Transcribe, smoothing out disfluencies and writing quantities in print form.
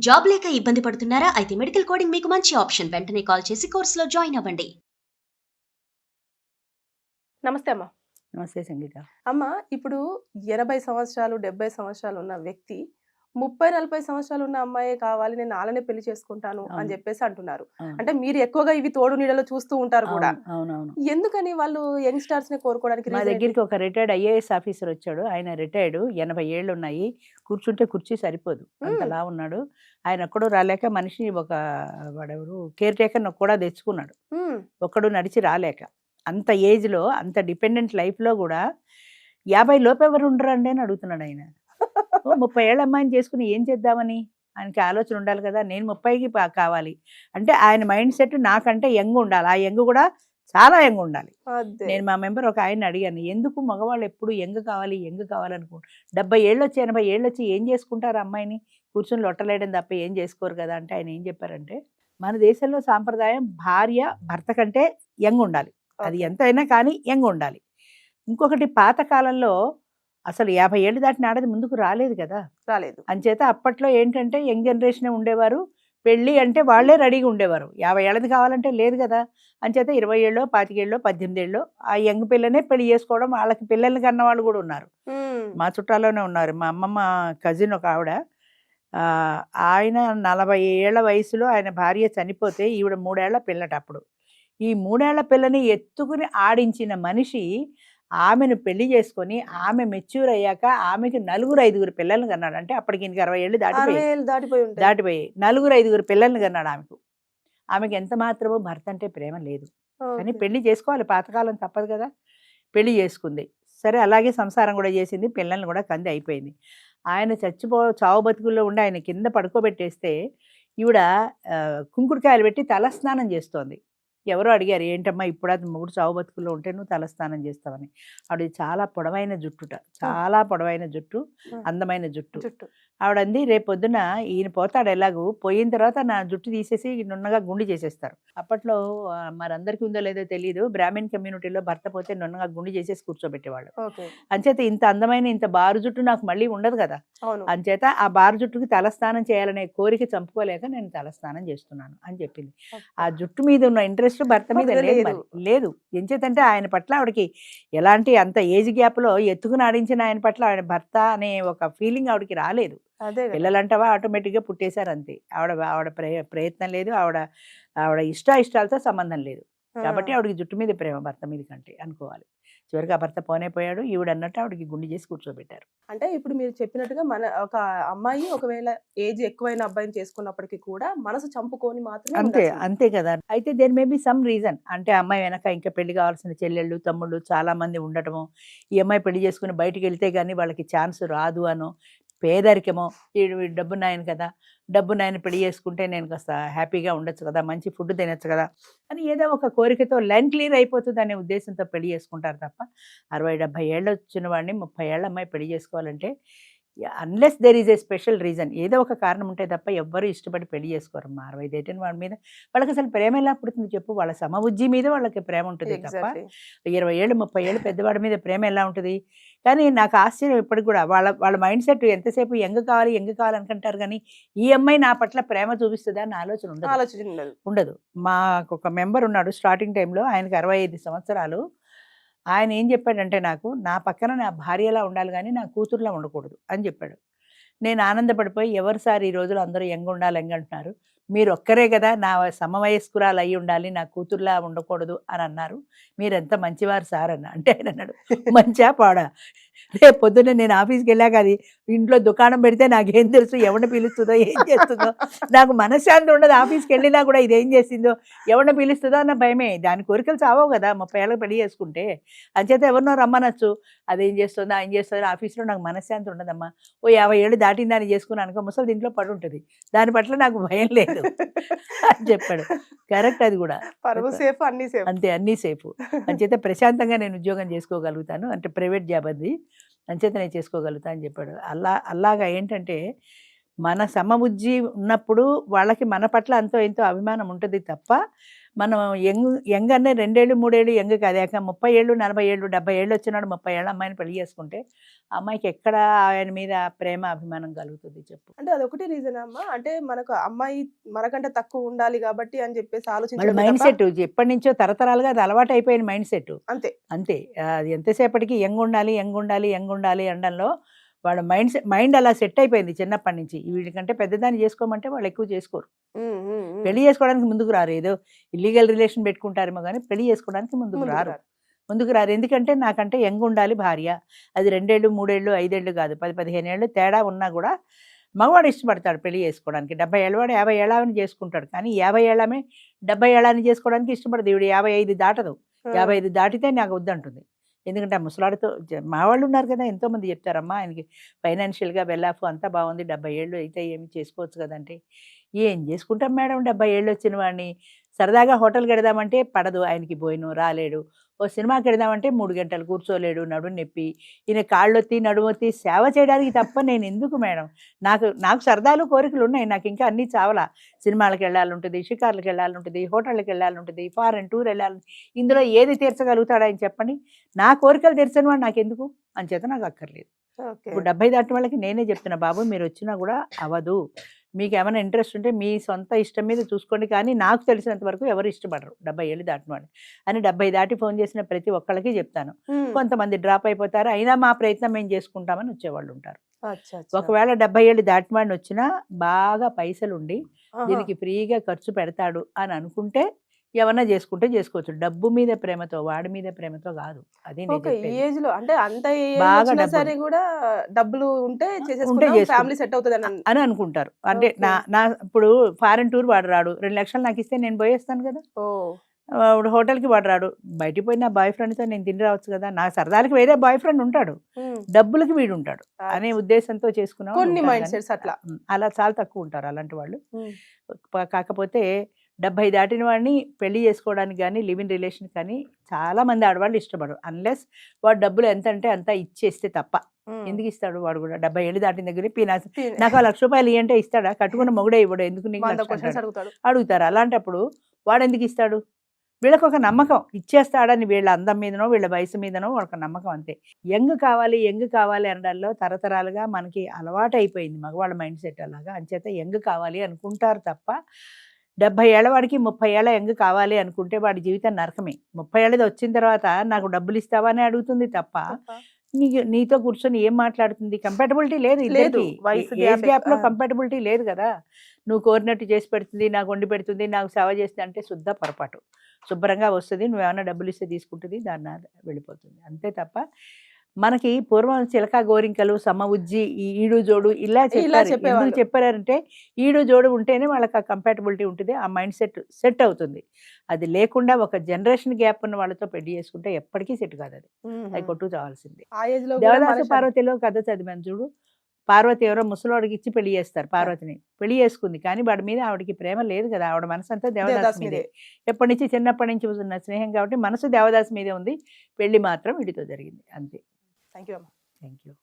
Job లేక ఇబ్బంది పడుతున్నారా? అయితే మెడికల్ కోడింగ్ మీకు మంచి ఆప్షన్. వెంటనే కాల్ చేసి కోర్సులో జాయిన్ అవ్వండి. నమస్తే అమ్మ. నమస్తే సంగీత. అమ్మ, ఇప్పుడు 80 సంవత్సరాలు, 70 సంవత్సరాలు ఉన్న వ్యక్తి 30, 40 సంవత్సరాలు ఉన్న అమ్మాయే కావాలి, నేను ఆళ్ళనే పెళ్లి చేసుకుంటాను అని అవును. చెప్పేసి అంటున్నారు. అవును. అంటే మీరు ఎక్కువగా ఇవి తోడు నీడలో చూస్తూ ఉంటారు కూడా. అవునవును. ఎందుకని వాళ్ళు యంగ్‌స్టర్స్‌ని కోరుకోవడానికి మా రీజన్ ఏంటి? దగ్గరికి ఒక రిటైర్డ్ ఐఏఎస్ ఆఫీసర్ వచ్చాడు. ఆయన రిటైర్డ్, 80 ఏళ్ళు ఉన్నాయి. కూర్చుంటే కుర్చీ సరిపోదు, అంతలా ఉన్నాడు. ఆయన ఒక్కడు రాలేక మనిషి ఒక వాడెవరు కేర్ టేకర్‌ని కూడా తెచ్చుకున్నాడు. ఒక్కడు నడిచి రాలేక. అంత ఏజ్‌లో, అంత డిపెండెంట్ లైఫ్‌లో కూడా 50 లోపు ఎవరు ఉండరండి అని అడుగుతున్నాడు ఆయన. 30 ఏళ్ళ అమ్మాయిని చేసుకుని ఏం చేద్దామని ఆయనకి ఆలోచన ఉండాలి కదా. నేను 30కి కావాలి అంటే ఆయన మైండ్ సెట్ నాకంటే యంగ్ ఉండాలి. ఆ యంగ్ కూడా చాలా యంగ్ ఉండాలి. నేను మా మెంబర్ ఒక ఆయన అడిగాను, ఎందుకు మగవాళ్ళు ఎప్పుడు యంగ్ కావాలి యంగ్ కావాలనుకుంటా, 70 ఏళ్ళు వచ్చి 80 ఏళ్ళు వచ్చి ఏం చేసుకుంటారు అమ్మాయిని, కూర్చొని లొట్టలేయడం తప్ప ఏం చేసుకోరు కదా అంటే ఆయన ఏం చెప్పారంటే, మన దేశంలో సాంప్రదాయం భార్య భర్త కంటే యంగ్ ఉండాలి. అది ఎంతైనా కానీ యంగ్ ఉండాలి. ఇంకొకటి పాతకాలంలో అసలు 50 ఏళ్ళు దాటిన ఆడది ముందుకు రాలేదు కదా. అంచేత అప్పట్లో ఏంటంటే యంగ్ జనరేషనే ఉండేవారు. పెళ్ళి అంటే వాళ్ళే రెడీగా ఉండేవారు. 50 ఏళ్ళది కావాలంటే లేదు కదా. అంచేత 20 ఏళ్ళో 25 ఏళ్ళో 18 ఏళ్ళో ఆ యంగ్ పిల్లనే పెళ్లి చేసుకోవడం, వాళ్ళకి పిల్లల్ని కన్న వాళ్ళు కూడా ఉన్నారు. మా చుట్టాల్లోనే ఉన్నారు. మా అమ్మమ్మ కజిన్ ఒక ఆవిడ, ఆయన 40 ఏళ్ల వయసులో ఆయన భార్య చనిపోతే ఈవిడ 3 ఏళ్ల పిల్లట అప్పుడు. ఈ 3 ఏళ్ల పిల్లని ఎత్తుకుని ఆడించిన మనిషి ఆమెను పెళ్లి చేసుకొని ఆమె మెచ్యూర్ అయ్యాక ఆమెకి 4-5 పిల్లల్ని కన్నాడు. అంటే అప్పటికి ఇంక 60 ఏళ్ళు దాటిపోయి 4-5 పిల్లల్ని కన్నాడు ఆమెకు. ఆమెకి ఎంత మాత్రమో భర్త అంటే ప్రేమ లేదు. కానీ పెళ్లి చేసుకోవాలి, పాతకాలం తప్పదు కదా. పెళ్లి చేసుకుంది, సరే అలాగే సంసారం కూడా చేసింది, పిల్లల్ని కూడా కంది అయిపోయింది. ఆయన చావు బతుకుల్లో ఉండి ఆయన కింద పడుకోబెట్టేస్తే ఈవిడ కుంకుడుకాయలు పెట్టి తలస్నానం చేస్తోంది. ఎవరో అడిగారు, ఏంటమ్మా ఇప్పుడు అది మొగుడు చావు బతుకుల్లో ఉంటే నువ్వు తలస్నానం చేస్తావని. ఆవిడ చాలా పొడవైన జుట్టుట, చాలా పొడవైన జుట్టు, అందమైన జుట్టు. ఆవిడంది, రేపొద్దున ఈయన పోతాడు, ఎలాగూ పోయిన తర్వాత నా జుట్టు తీసేసి నున్నగా గుండి చేసేస్తారు. అప్పట్లో మరందరికీ ఉందో లేదో తెలియదు, బ్రాహ్మణ్ కమ్యూనిటీలో భర్త పోతే నున్నగా గుండి చేసేసి కూర్చోబెట్టేవాళ్ళు. అంచేత ఇంత అందమైన ఇంత బారు జుట్టు నాకు మళ్ళీ ఉండదు కదా. అంచేత ఆ బారు జుట్టుకి తలస్నానం చేయాలనే కోరిక చంపుకోలేక నేను తలస్నానం చేస్తున్నాను అని చెప్పింది. ఆ జుట్టు మీద ఉన్న ఇంట్రెస్ట్ భర్త మీద లేదు. ఎంచేతంటే ఆయన పట్ల ఆవిడకి ఎలాంటి అంత ఏజ్ గ్యాప్ లో ఎత్తుకుని ఆడించిన ఆయన పట్ల ఆయన భర్త అనే ఒక ఫీలింగ్ ఆవిడకి రాలేదు. పిల్లలంటావా ఆటోమేటిక్ గా పుట్టేశారు అంతే. ఆవిడ ప్రయత్నం లేదు, ఆవిడ ఇష్టాలతో సంబంధం లేదు. కాబట్టి ఆవిడకి జుట్టు మీద ప్రేమ భర్త మీద కంటే అనుకోవాలి. చివరికి ఆ భర్త పోయాడు, ఈవిడ అన్నట్టు ఆవిడకి గుండి చేసి కూర్చోబెట్టారు. అంటే ఇప్పుడు మీరు చెప్పినట్టుగా మన ఒక అమ్మాయి ఒకవేళ ఏజ్ ఎక్కువైన అబ్బాయిని చేసుకున్నప్పటికీ కూడా మనసు చంపుకొని మాత్రమే అంతే కదా. అయితే there may be some reason. అంటే అమ్మాయి వెనక ఇంకా పెళ్లి కావాల్సిన చెల్లెళ్ళు తమ్ముళ్ళు చాలా మంది ఉండటము, ఈ అమ్మాయి పెళ్లి చేసుకుని బయటికి వెళ్తే గానీ వాళ్ళకి ఛాన్స్ రాదు అనో, పేదరికమో, డబ్బు నాయన కదా, డబ్బు నాయన పెళ్లి చేసుకుంటే నేను కాస్త హ్యాపీగా ఉండొచ్చు కదా, మంచి ఫుడ్ తినచ్చు కదా అని ఏదో ఒక కోరికతో లైన్ క్లియర్ అయిపోతుంది అనే ఉద్దేశంతో పెళ్లి చేసుకుంటారు తప్ప 60-70 ఏళ్ళు వచ్చిన వాడిని 30 ఏళ్ళ అమ్మాయి పెళ్లి చేసుకోవాలంటే unless there is a special reason, ఏదో ఒక కారణం ఉంటే తప్ప ఎవ్వరూ ఇష్టపడి పెళ్లి చేసుకోరమ్మా. 60 దాటిన వాడి మీద వాళ్ళకి అసలు ప్రేమ ఎలా పుడుతుంది చెప్పు. వాళ్ళ సమబుద్ధి మీద వాళ్ళకి ప్రేమ ఉంటుంది తప్ప 20 ఏళ్ళు 30 ఏళ్ళు పెద్దవాడి మీద ప్రేమ ఎలా ఉంటుంది. కానీ నాకు ఆశ్చర్యం ఇప్పటికి కూడా, వాళ్ళ మైండ్ సెట్ ఎంతసేపు యంగ్ కావాలి అనుకుంటారు కానీ ఈ అమ్మాయి నా పట్ల ప్రేమ చూపిస్తుందా అన్న ఆలోచన ఉండదు. మాకు ఒక మెంబర్ ఉన్నాడు స్టార్టింగ్ టైంలో, ఆయనకి 65 సంవత్సరాలు. ఆయన ఏం చెప్పాడంటే, నాకు నా పక్కన నా భార్యలా ఉండాలి కానీ నా కూతురులా ఉండకూడదు అని చెప్పాడు. నేను ఆనందపడిపోయి, ఎవరు సార్ ఈ రోజులు అందరూ యంగ్ ఉండాలి అంటున్నారు, మీరు ఒక్కరే కదా నా సమవయస్కురాలు అయి ఉండాలి, నా కూతురులా ఉండకూడదు అని అన్నారు, మీరెంత మంచివారు సార్ అన్న. అంటే ఆయన అన్నాడు, మంచిగా పాడా, రేపు పొద్దున్నే నేను ఆఫీస్కి వెళ్ళాక అది ఇంట్లో దుకాణం పెడితే నాకేం తెలుసు, ఎవరిని పిలుస్తుందో ఏం చేస్తుందో, నాకు మనశ్శాంతి ఉండదు. ఆఫీస్కి వెళ్ళినా కూడా ఇదేం చేసిందో ఎవరిని పిలుస్తుందో అన్న భయమే. దాని కోరికలు చావవు కదా 30 ఏళ్ళకి పెళ్లి చేసుకుంటే. అంచేత ఎవరినో రమ్మనొచ్చు, అదేం చేస్తుందో ఆయన చేస్తుందో, ఆఫీస్లో నాకు మనశ్శాంతి ఉండదమ్మా. ఓ 50 ఏళ్ళు దాటిన దాన్ని చేసుకుని అనుకో, ముసలి దీంట్లో పడి ఉంటుంది, దాని పట్ల నాకు భయం లేదు అని చెప్పాడు. కరెక్ట్, అది కూడా అంతే, అన్నీ సేఫ్. అంచేత ప్రశాంతంగా నేను ఉద్యోగం చేసుకోగలుగుతాను, అంటే ప్రైవేట్ జాబ్ అది, అంచేత నేను చేసుకోగలుగుతా అని చెప్పాడు. అలాగా ఏంటంటే మన సమబుద్ధి ఉన్నప్పుడు వాళ్ళకి మన పట్ల అంతో ఎంతో అభిమానం ఉంటుంది తప్ప, మనం యంగ్ అనే 2 ఏళ్ళు 3 ఏళ్ళు యంగ్ కాదాక 30 ఏళ్ళు 40 ఏళ్ళు 70 ఏళ్ళు వచ్చినాడు 30 ఏళ్ళ అమ్మాయిని పెళ్లి చేసుకుంటే ఆ అమ్మాయికి ఎక్కడ ఆయన మీద ప్రేమ అభిమానం కలుగుతుంది చెప్పు? అంటే అదొకటి రీజన్ అమ్మా. అంటే మనకు అమ్మాయి మనకంటే తక్కువ ఉండాలి కాబట్టి అని చెప్పేసి వాళ్ళ ఆలోచించడమే మైండ్ తప్ప సెట్ ఎప్పటి నుంచో తరతరాలుగా అది అలవాటు అయిపోయిన మైండ్ సెట్ అంతే. అంతే. అది ఎంతసేపటికి యంగ్ ఉండాలి యంగ్ ఉండాలి యంగ్ ఉండాలి అనడంలో వాళ్ళ మైండ్ అలా సెట్ అయిపోయింది చిన్నప్పటి నుంచి. వీళ్ళకంటే పెద్దదాన్ని చేసుకోమంటే వాళ్ళు ఎక్కువ చేసుకోరు. పెళ్లి చేసుకోవడానికి ముందుకు రారు. ఏదో ఇల్లీగల్ రిలేషన్ పెట్టుకుంటారేమో కానీ పెళ్లి చేసుకోవడానికి ముందుకు రారు. ఎందుకంటే నాకంటే యంగ్ ఉండాలి భార్య. అది 2 ఏళ్ళు 3 ఏళ్ళు 5 ఏళ్ళు కాదు, 10-15 ఏళ్ళు తేడా ఉన్నా కూడా మగవాడు ఇష్టపడతాడు పెళ్లి చేసుకోవడానికి. 70 ఏళ్ళవాడు 50 ఏళ్ళని చేసుకుంటాడు. కానీ 50 ఏళ్ళమే 70 ఏళ్ళని చేసుకోవడానికి ఇష్టపడదు. ఈవిడ 55 దాటదు. 55 దాటితే నాకు వద్దంటుంది. ఎందుకంటే ఆ ముసలాడితో మా వాళ్ళు ఉన్నారు కదా, ఎంతోమంది చెప్తారమ్మా ఆయనకి ఫైనాన్షియల్గా వెల్లాఫ్ అంతా బాగుంది, 70 ఏళ్ళు అయితే ఏమి చేసుకోవచ్చు కదంటే, ఏం చేసుకుంటాం మేడం 70 ఏళ్ళు వచ్చిన వాడిని. సరదాగా హోటల్కి వెడదామంటే పడదు ఆయనకి, భోజనం రాలేడు. ఓ సినిమాకి వెడదామంటే 3 గంటలు కూర్చోలేడు, నడుము నొప్పి. ఈయన కాళ్ళొత్తి నడుమొత్తి సేవ చేయడానికి తప్ప నేను ఎందుకు మేడం? నాకు సరదాలు కోరికలు ఉన్నాయి. నాకు ఇంకా అన్నీ చావలా. సినిమాలకు వెళ్ళాలంటుంది, షికార్లకు వెళ్ళాలంటుంది, హోటళ్ళకి వెళ్ళాలంటుంది, ఫారెన్ టూర్ వెళ్ళాలి. ఇందులో ఏది తీర్చగలుగుతాడు ఆయన చెప్పండి? నా కోరికలు తీర్చని వాడు నాకెందుకు? అంచేత నాకు అక్కర్లేదు. ఇప్పుడు 70 దాటిన వాళ్ళకి నేనే చెప్తున్నా, బాబు మీరు వచ్చినా కూడా అవ్వదు. మీకు ఏమైనా ఇంట్రెస్ట్ ఉంటే మీ సొంత ఇష్టం మీద చూసుకోండి. కానీ నాకు తెలిసినంత వరకు ఎవరు ఇష్టపడరు 70 ఏళ్ళు దాటిన వాళ్ళు అని. 70 దాటి ఫోన్ చేసిన ప్రతి ఒక్కళ్ళకి చెప్తాను. కొంతమంది డ్రాప్ అయిపోతారు, అయినా మా ప్రయత్నం మేము చేసుకుంటామని వచ్చేవాళ్ళు ఉంటారు. ఒకవేళ 70 ఏళ్ళు దాటిన వాడిని వచ్చినా బాగా పైసలు ఉండి దీనికి ఫ్రీగా ఖర్చు పెడతాడు అని అనుకుంటే ఏమన్నా చేసుకుంటే చేసుకోవచ్చు. డబ్బు మీద ప్రేమతో, వాడి మీద ప్రేమతో కాదు. అది ఏజ్ లో అంటే అంత బాగా సరే కూడా డబ్బులు ఉంటే ఫ్యామిలీ సెట్ అవుతుంది అని అనుకుంటారు. అంటే నా ఇప్పుడు ఫారెన్ టూర్ వాడు రాడు, 2 లక్షలు నాకు ఇస్తే నేను పోయేస్తాను కదా. హోటల్కి వాడు రాడు, బయటికి పోయి నా బాయ్ ఫ్రెండ్తో నేను తిని రావచ్చు కదా. నా సరదాలకి వేరే బాయ్ ఫ్రెండ్ ఉంటాడు, డబ్బులకి వీడు ఉంటాడు అనే ఉద్దేశంతో చేసుకున్నాం. కొన్ని మైండ్ సెట్స్ అలా చాలా తక్కువ ఉంటారు అలాంటి వాళ్ళు. కాకపోతే 70 దాటిన వాడిని పెళ్లి చేసుకోవడానికి కానీ లివ్ ఇన్ రిలేషన్ కానీ చాలా మంది ఆడవాళ్ళు ఇష్టపడరు. అన్లెస్ వాడు డబ్బులు ఎంత అంటే అంత ఇచ్చేస్తే తప్ప. ఎందుకు ఇస్తాడు వాడు కూడా? 70 ఏళ్ళు దాటిన దగ్గర నాకు 1 లక్ష రూపాయలు ఇవ్వంటే ఇస్తాడా? కట్టుకున్న మొగుడే ఇవ్వడు, ఎందుకు నీకు అడుగుతారు. అలాంటప్పుడు వాడు ఎందుకు ఇస్తాడు? వీళ్ళకి ఒక నమ్మకం, ఇచ్చేస్తాడని. వీళ్ళ అందం మీదనో వీళ్ళ వయసు మీదనో వాళ్ళకి నమ్మకం, అంతే. యంగ్ కావాలి అనడాల్లో తరతరాలుగా మనకి అలవాటు అయిపోయింది మగవాళ్ళ మైండ్ సెట్ అలాగా. అంచేత యంగ్ కావాలి అనుకుంటారు తప్ప 70 ఏళ్ళ వాడికి 30 ఏళ్ళ యంగ్ కావాలి అనుకుంటే వాడి జీవితం నరకమే. 30 ఏళ్ళది వచ్చిన తర్వాత నాకు డబ్బులు ఇస్తావా అని అడుగుతుంది తప్ప నీతో కూర్చొని ఏం మాట్లాడుతుంది? కంపాటబిలిటీ లేదు. ఏజ్ గ్యాప్ లో కంపాటబిలిటీ లేదు కదా. నువ్వు కోరినట్టు చేసి పెడుతుంది, నాకు వండి పెడుతుంది, నాకు సేవ చేస్తుంది అంటే శుద్ధ పొరపాటు. శుభ్రంగా వస్తుంది, నువ్వేమన్నా డబ్బులు ఇస్తే తీసుకుంటుంది, దాన్ని వెళ్ళిపోతుంది, అంతే తప్ప. మనకి పూర్వం చిలక గోరింకలు, సమ ఉజ్జి, ఈడు జోడు ఇలా చెప్పారంటే ఈడు జోడు ఉంటేనే వాళ్ళకి ఆ కంపాటబిలిటీ ఉంటుంది, ఆ మైండ్ సెట్ అవుతుంది. అది లేకుండా ఒక జనరేషన్ గ్యాప్ ఉన్న వాళ్ళతో పెళ్లి చేసుకుంటే ఎప్పటికీ సెట్ కాదు. అది కొట్టు చావాల్సిందే. దేవదాసు పార్వతిలో కథ చదివాను చూడు. పార్వతి ఎవరో ముసలోడికి ఇచ్చి పెళ్లి చేస్తారు. పార్వతిని పెళ్లి చేసుకుంది, కానీ వాడి మీద ఆవిడకి ప్రేమ లేదు కదా. ఆవిడ మనసు అంతా దేవదాసు మీదే. ఎప్పటి నుంచి చిన్నప్పటి నుంచి ఉన్న స్నేహం కాబట్టి మనసు దేవదాసు మీదే ఉంది. పెళ్లి మాత్రం వీడితో జరిగింది, అంతే. Thank you. Thank you.